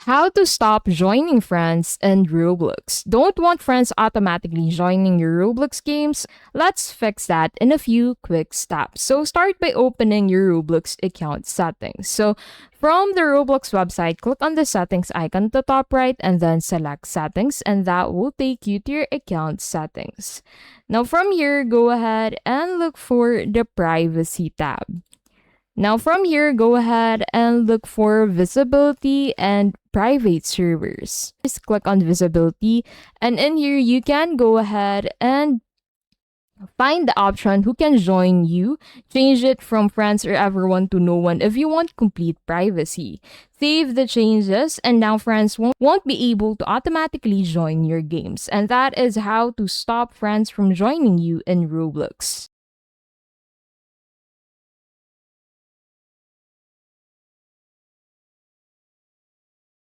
How to stop joining friends in Roblox. Don't want friends automatically joining your Roblox games? Let's fix that in a few quick steps. So start by opening your Roblox account settings. So from the Roblox website, click on the settings icon at the top right and then select settings, and that will take you to your account settings. Now from here, go ahead and look for the privacy tab. Now from here, go ahead and look for visibility and private servers. Just click on visibility, and in here you can go ahead and find the option who can join you. Change it from friends or everyone to no one if you want complete privacy. Save the changes, and now friends won't be able to automatically join your games. And that is how to stop friends from joining you in Roblox.